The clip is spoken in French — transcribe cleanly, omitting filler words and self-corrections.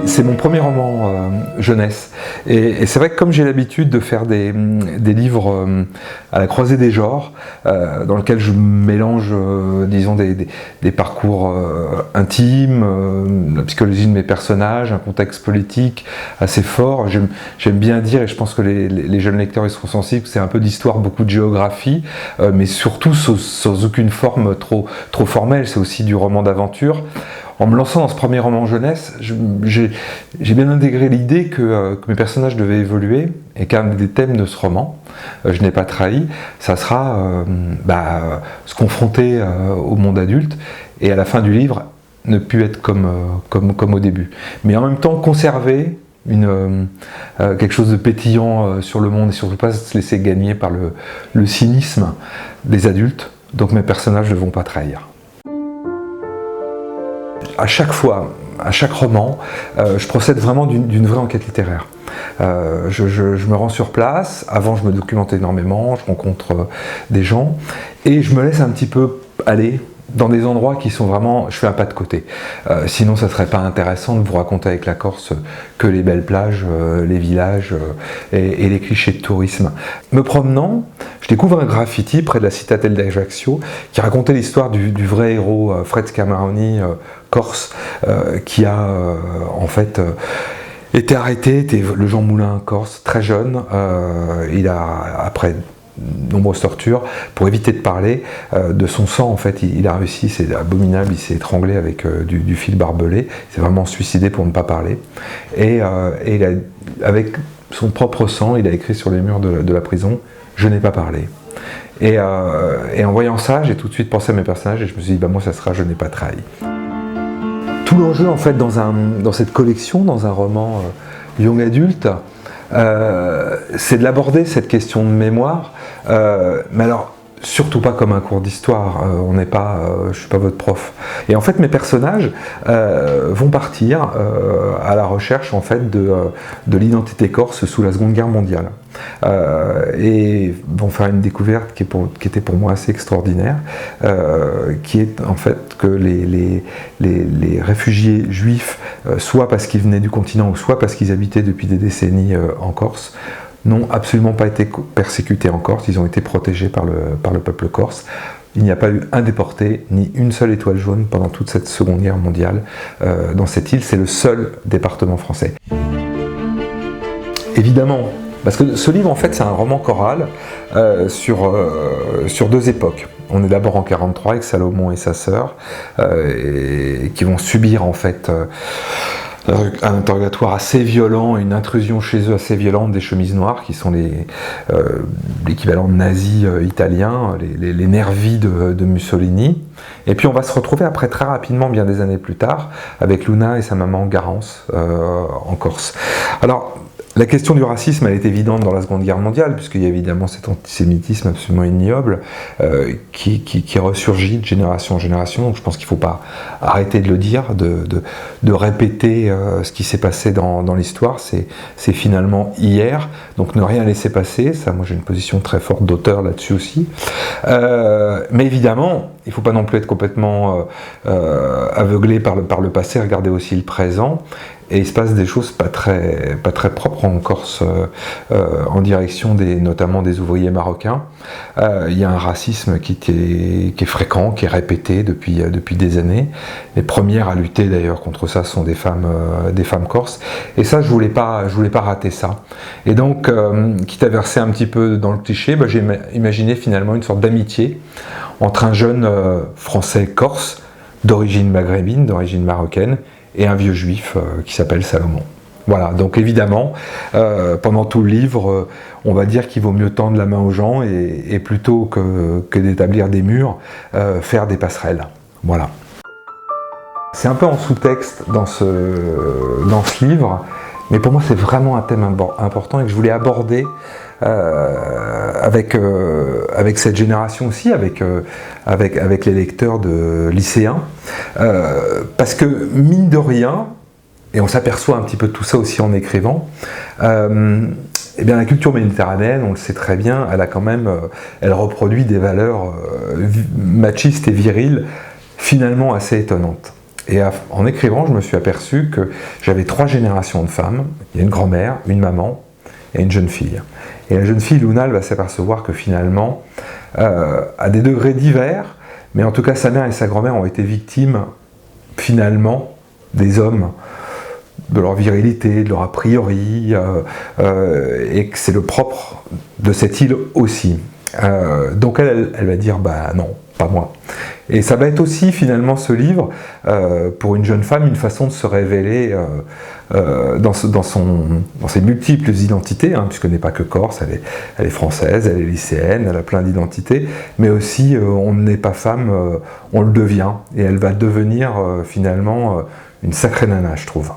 C'est mon premier roman jeunesse. Et c'est vrai que comme j'ai l'habitude de faire des livres à la croisée des genres, dans lesquels je mélange, disons, des parcours intimes, la psychologie de mes personnages, un contexte politique assez fort, j'aime bien dire, et je pense que les jeunes lecteurs y seront sensibles, que c'est un peu d'histoire, beaucoup de géographie, mais surtout sans aucune forme trop formelle, c'est aussi du roman d'aventure. En me lançant dans ce premier roman jeunesse, j'ai bien intégré l'idée que mes personnages devaient évoluer et qu'un des thèmes de ce roman, Je n'ai pas trahi, ça sera se confronter au monde adulte et à la fin du livre ne plus être comme au début. Mais en même temps conserver quelque chose de pétillant sur le monde et surtout pas se laisser gagner par le cynisme des adultes, donc mes personnages ne vont pas trahir. À chaque fois, à chaque roman, je procède vraiment d'une vraie enquête littéraire. Je me rends sur place, avant je me documente énormément, je rencontre des gens, et je me laisse un petit peu aller dans des endroits qui sont vraiment, je fais un pas de côté. Sinon ça serait pas intéressant de vous raconter avec la Corse que les belles plages, les villages et les clichés de tourisme. Me promenant, je découvre un graffiti près de la citadelle d'Ajaccio qui racontait l'histoire du vrai héros Fred Scamaroni, corse, qui a en fait été arrêté, était le Jean Moulin corse, très jeune. Il a, après nombreuses tortures, pour éviter de parler de son sang, en fait, il a réussi, c'est abominable, il s'est étranglé avec du fil barbelé, il s'est vraiment suicidé pour ne pas parler. Et avec son propre sang, il a écrit sur les murs de la prison « Je n'ai pas parlé ». Et en voyant ça, j'ai tout de suite pensé à mes personnages et je me suis dit, moi ça sera « Je n'ai pas trahi ». Tout l'enjeu, en fait, dans cette collection, dans un roman young adulte, c'est de l'aborder, cette question de mémoire, mais alors surtout pas comme un cours d'histoire, je suis pas votre prof. Et en fait mes personnages vont partir à la recherche en fait de l'identité corse sous la Seconde Guerre mondiale. Et vont faire une découverte qui était pour moi assez extraordinaire, qui est en fait que les réfugiés juifs, soit parce qu'ils venaient du continent, ou soit parce qu'ils habitaient depuis des décennies en Corse, n'ont absolument pas été persécutés en Corse, ils ont été protégés par le peuple corse. Il n'y a pas eu un déporté, ni une seule étoile jaune pendant toute cette Seconde Guerre mondiale dans cette île, c'est le seul département français. Évidemment, parce que ce livre en fait c'est un roman choral sur deux époques. On est d'abord en 1943 avec Salomon et sa sœur, qui vont subir en fait un interrogatoire assez violent, une intrusion chez eux assez violente des chemises noires, qui sont l'équivalent nazi italien, les nervis de Mussolini. Et puis on va se retrouver après très rapidement, bien des années plus tard, avec Luna et sa maman Garance en Corse. Alors, la question du racisme, elle est évidente dans la Seconde Guerre mondiale, puisqu'il y a évidemment cet antisémitisme absolument ignoble qui ressurgit de génération en génération. Donc je pense qu'il ne faut pas arrêter de le dire, de répéter ce qui s'est passé dans l'histoire. C'est finalement hier, donc ne rien laisser passer. Ça, moi j'ai une position très forte d'auteur là-dessus aussi. Mais évidemment, il ne faut pas non plus être complètement aveuglé par le passé, regarder aussi le présent. Et il se passe des choses pas très propres en Corse, en direction notamment des ouvriers marocains. Il y a un racisme qui est fréquent, qui est répété depuis des années. Les premières à lutter d'ailleurs contre ça sont des femmes corses. Et ça, je voulais pas rater ça. Et donc, quitte à verser un petit peu dans le cliché, j'ai imaginé finalement une sorte d'amitié entre un jeune français corse d'origine maghrébine, d'origine marocaine, et un vieux juif qui s'appelle Salomon. Voilà, donc évidemment, pendant tout le livre, on va dire qu'il vaut mieux tendre la main aux gens et plutôt que d'établir des murs, faire des passerelles. Voilà. C'est un peu en sous-texte dans ce livre, mais pour moi c'est vraiment un thème important et que je voulais aborder avec cette génération aussi, avec les lecteurs de lycéens, parce que mine de rien, et on s'aperçoit un petit peu de tout ça aussi en écrivant, eh bien la culture méditerranéenne, on le sait très bien, elle reproduit des valeurs machistes et viriles finalement assez étonnantes. Et en écrivant, je me suis aperçu que j'avais 3 générations de femmes. Il y a une grand-mère, une maman et une jeune fille. Et la jeune fille, Luna, elle va s'apercevoir que finalement, à des degrés divers, mais en tout cas sa mère et sa grand-mère ont été victimes, finalement, des hommes, de leur virilité, de leur a priori, et que c'est le propre de cette île aussi. Donc elle va dire, bah non, pas moi. Et ça va être aussi finalement ce livre, pour une jeune femme, une façon de se révéler dans ses multiples identités, hein, puisqu'elle n'est pas que corse, elle est française, elle est lycéenne, elle a plein d'identités, mais aussi on n'est pas femme, on le devient, et elle va devenir finalement une sacrée nana, je trouve.